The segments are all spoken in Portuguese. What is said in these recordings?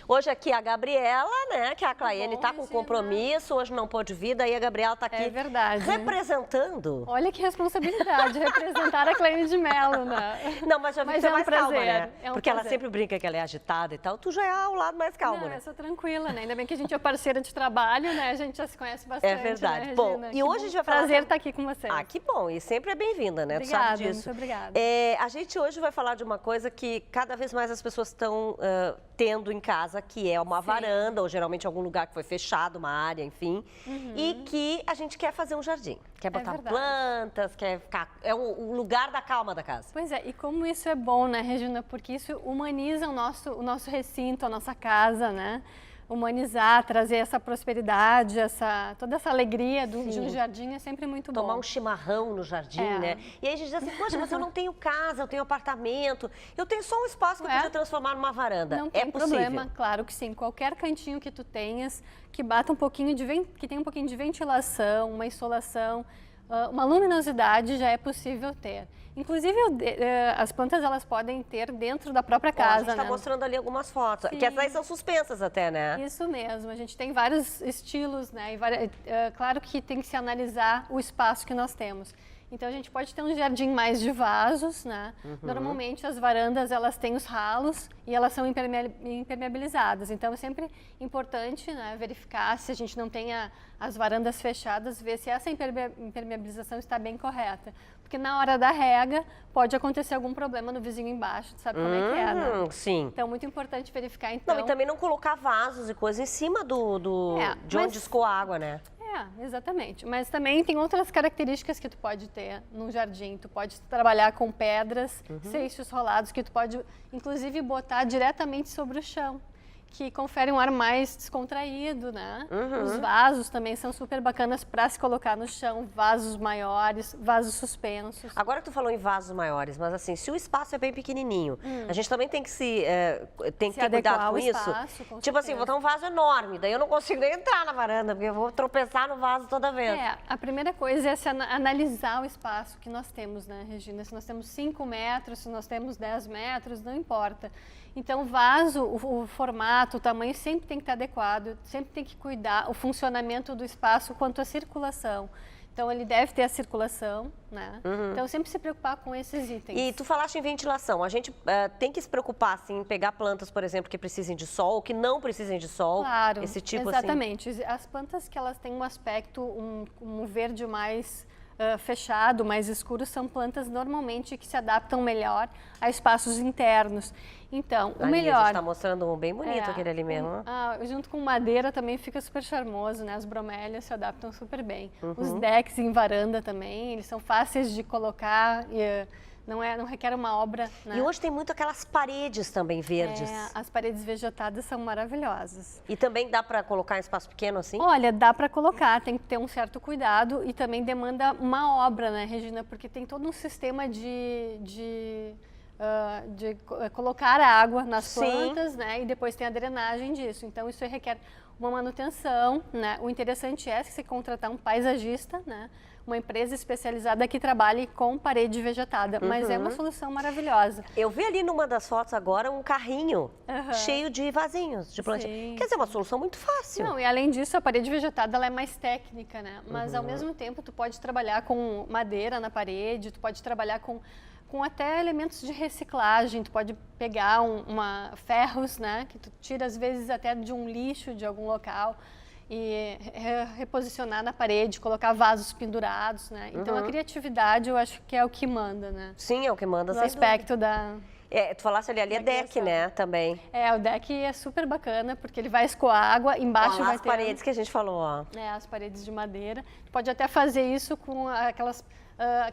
Hoje aqui a Gabriela, né, que a Claiane está com Regina. compromisso, hoje não pôde vir, daí a Gabriela está aqui verdade. representando. Olha que responsabilidade, representar a Claiane de Mello, né? Não, mas já vi que você é mais calma, né? Porque ela sempre brinca que ela é agitada e tal, tu já é ao lado mais calma, Não, né? eu sou tranquila, né? Ainda bem que a gente é parceira de trabalho, né? A gente já se conhece bastante, É verdade. né, Bom, Regina? e hoje a gente vai falar... Prazer estar aqui com vocês. Ah, que bom, e sempre é bem-vinda, né? Obrigada, tu sabe disso. muito obrigada. A gente hoje vai falar de uma coisa que cada vez mais as pessoas estão tendo em casa, que é uma varanda, ou geralmente algum lugar que foi fechado, uma área, enfim, e que a gente quer fazer um jardim. Quer botar plantas, quer ficar... É o lugar da calma da casa. Pois é, e como isso é bom, né, Regina? Porque isso humaniza o nosso recinto, a nossa casa, né? Humanizar, trazer essa prosperidade, toda essa alegria de um jardim é sempre muito bom. Tomar um chimarrão no jardim, né? E aí a gente diz assim, poxa, mas eu não tenho casa, eu tenho apartamento, eu tenho só um espaço que eu podia transformar numa varanda. Não tem problema, claro que sim. Qualquer cantinho que tu tenhas, que bata um pouquinho que tenha um pouquinho de ventilação, uma insolação, uma luminosidade já é possível ter. Inclusive, as plantas elas podem ter dentro da própria casa. A gente está mostrando ali algumas fotos, que essas aí são suspensas até, né? Isso mesmo, a gente tem vários estilos, né? Claro que tem que se analisar o espaço que nós temos. Então, a gente pode ter um jardim mais de vasos, né? Normalmente, as varandas, elas têm os ralos e elas são impermeabilizadas. Então, é sempre importante, né, verificar se a gente não tem as varandas fechadas, ver se essa impermeabilização está bem correta. Porque na hora da rega, pode acontecer algum problema no vizinho embaixo, sabe como é que é, né? Sim. Então, muito importante verificar, então... Não, e também não colocar vasos e coisas em cima de onde escoa a água, né? Exatamente. Mas também tem outras características que tu pode ter no jardim. Tu pode trabalhar com pedras, seixos rolados, que tu pode, inclusive, botar diretamente sobre o chão, que confere um ar mais descontraído, né? Os vasos também são super bacanas para se colocar no chão, vasos maiores, vasos suspensos. Agora que tu falou em vasos maiores, mas assim, se o espaço é bem pequenininho, a gente também tem que ter cuidado com isso. Com tipo assim, botar um vaso enorme, daí eu não consigo nem entrar na varanda, porque eu vou tropeçar no vaso toda vez. A primeira coisa é analisar o espaço que nós temos, né, Regina? Se nós temos 5 metros, se nós temos 10 metros, não importa. Então, o vaso, o formato, o tamanho sempre tem que estar adequado, sempre tem que cuidar o funcionamento do espaço quanto à circulação. Então, ele deve ter a circulação, né? Então, sempre se preocupar com esses itens. E tu falaste em ventilação. A gente tem que se preocupar, assim, em pegar plantas, por exemplo, que precisem de sol, ou que não precisem de sol. Claro, esse tipo exatamente. Assim. As plantas que elas têm um aspecto, um verde mais... fechado, mais escuro, são plantas normalmente que se adaptam melhor a espaços internos. Então, o melhor... A gente está mostrando um bem bonito aquele ali mesmo. Junto com madeira também fica super charmoso, né? As bromélias se adaptam super bem. Os decks em varanda também, eles são fáceis de colocar e... Não requer uma obra, né? E hoje tem muito aquelas paredes também verdes. As paredes vegetadas são maravilhosas. E também dá para colocar em espaço pequeno assim? Olha, dá para colocar, tem que ter um certo cuidado e também demanda uma obra, né, Regina? Porque tem todo um sistema de colocar água nas plantas, né? E depois tem a drenagem disso. Então, isso requer uma manutenção, né? O interessante é se contratar um paisagista, né? Uma empresa especializada que trabalhe com parede vegetada, mas é uma solução maravilhosa. Eu vi ali numa das fotos agora um carrinho cheio de vasinhos de plantinha. Quer dizer, uma solução muito fácil. Não, e além disso, a parede vegetada ela é mais técnica, né? Mas ao mesmo tempo, tu pode trabalhar com madeira na parede, tu pode trabalhar com até elementos de reciclagem, tu pode pegar ferros, né? Que tu tira às vezes até de um lixo de algum local e reposicionar na parede, colocar vasos pendurados, né? Então, a criatividade, eu acho que é o que manda, né? Sim, é o que manda, no aspecto da... tu falaste ali é deck, né, também. O deck é super bacana, porque ele vai escoar água, embaixo vai ter... As paredes que a gente falou, ó. As paredes de madeira. Tu pode até fazer isso com aquelas...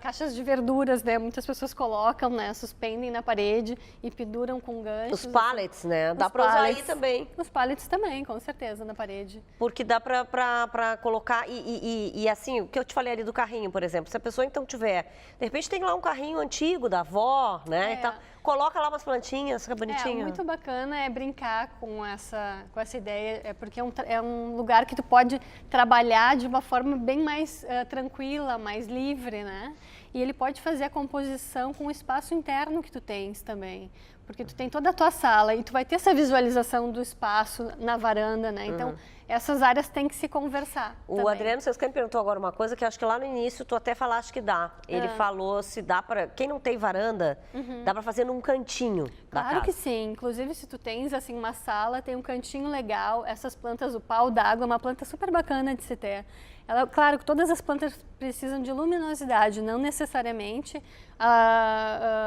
caixas de verduras, né? Muitas pessoas colocam, né? Suspendem na parede e penduram com ganchos. Os pallets, né? Dá para usar aí também. Os pallets também, com certeza, na parede. Porque dá para colocar e assim, o que eu te falei ali do carrinho, por exemplo, se a pessoa então tiver, de repente tem lá um carrinho antigo da avó, né? Então, coloca lá umas plantinhas, fica bonitinho. Muito bacana brincar com essa ideia, porque é um lugar que tu pode trabalhar de uma forma bem mais tranquila, mais livre, né? E ele pode fazer a composição com o espaço interno que tu tens também. Porque tu tem toda a tua sala e tu vai ter essa visualização do espaço na varanda, né? Então, essas áreas têm que se conversar O também. Adriano Sescan me perguntou agora uma coisa que eu acho que lá no início tu até falaste que dá. Ele falou se dá para quem não tem varanda, dá para fazer num cantinho da Claro casa. que sim. Inclusive, se tu tens assim uma sala, tem um cantinho legal. Essas plantas, o pau d'água é uma planta super bacana de se ter. Ela, claro que todas as plantas precisam de luminosidade, não necessariamente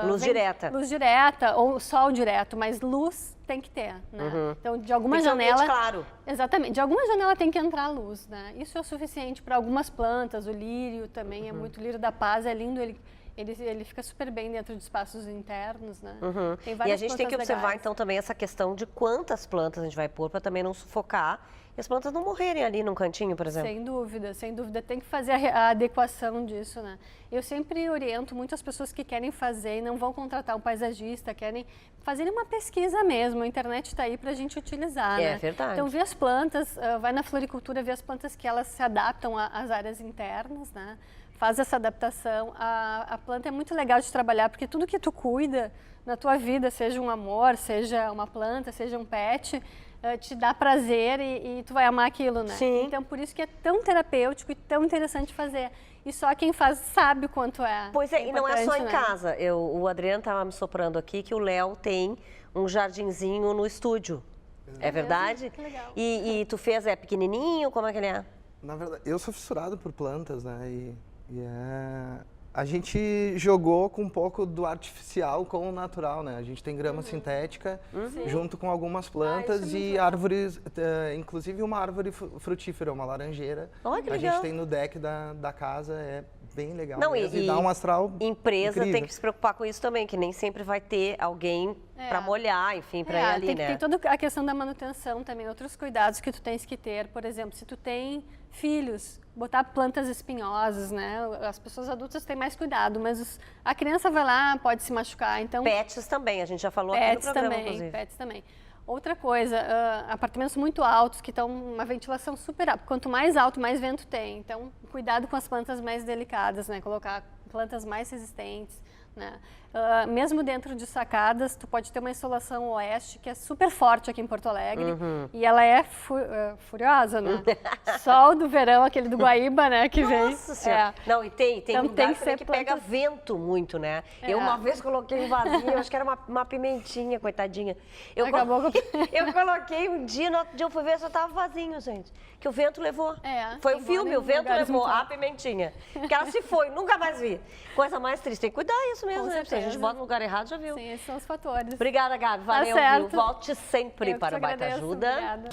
Luz direta. luz direta ou sol direto, mas luz tem que ter, né? Então, de alguma Tem que ser um ambiente janela, claro. exatamente, de alguma janela tem que entrar luz, né? Isso é o suficiente para algumas plantas. O lírio também é muito, o lírio da paz é lindo, ele fica super bem dentro de espaços internos, né? Tem E a várias gente tem que plantas observar legais. então também essa questão de quantas plantas a gente vai pôr para também não sufocar e as plantas não morrerem ali num cantinho, por exemplo. Sem dúvida, sem dúvida. Tem que fazer a adequação disso, né? Eu sempre oriento muitas pessoas que querem fazer e não vão contratar um paisagista, querem fazer uma pesquisa mesmo. A internet está aí para a gente utilizar, É né? verdade. Então, vê as plantas, vai na floricultura, vê as plantas que elas se adaptam às áreas internas, né? Faz essa adaptação. A planta é muito legal de trabalhar, porque tudo que tu cuida na tua vida, seja um amor, seja uma planta, seja um pet, te dá prazer e tu vai amar aquilo, né? Sim. Então, por isso que é tão terapêutico e tão interessante fazer. E só quem faz sabe o quanto é. Pois é, e não é só em importante, né? casa. O Adriano estava me soprando aqui que o Léo tem um jardinzinho no estúdio. É verdade? Que legal. E tu fez, pequenininho? Como é que ele é? Na verdade, eu sou fissurado por plantas, né? A gente jogou com um pouco do artificial com o natural, né? A gente tem grama sintética junto com algumas plantas isso é e muito árvores, inclusive uma árvore frutífera, uma laranjeira. Olha que a legal. gente tem no deck da casa, é bem legal Não, mesmo, e dá um astral empresa incrível. tem que se preocupar com isso também, que nem sempre vai ter alguém para molhar, enfim, para ir ali, tem, né? tem toda a questão da manutenção também, outros cuidados que tu tens que ter. Por exemplo, se tu tem filhos, botar plantas espinhosas, né? As pessoas adultas têm mais cuidado, mas a criança vai lá, pode se machucar. Então, Pets também, a gente já falou aqui no pets programa, também, inclusive. pets também. Outra coisa, apartamentos muito altos, que estão uma ventilação super alta. Quanto mais alto, mais vento tem. Então, cuidado com as plantas mais delicadas, né? Colocar plantas mais resistentes, né? Mesmo dentro de sacadas, tu pode ter uma insolação oeste que é super forte aqui em Porto Alegre e ela é furiosa, né? Sol do verão, aquele do Guaíba, né? Que vem. Nossa Senhora. Não, e tem Então, lugar tem que também ser que pega plantas- vento muito, né? Eu uma vez coloquei um vasinho, eu acho que era uma pimentinha, coitadinha. Acabou com- Eu coloquei um dia, no outro dia eu fui ver, só tava vazio, gente. Que o vento levou. Foi o embora filme, em o vento lugares levou muito a altos. pimentinha. Que ela se foi, nunca mais vi. Coisa mais triste, tem que cuidar isso mesmo, Com né? Se a gente certeza. bota no lugar errado, já viu. Sim, esses são os fatores. Obrigada, Gabi. Valeu, viu? certo. Volte sempre Eu que para te o Baita agradeço, Ajuda. obrigada.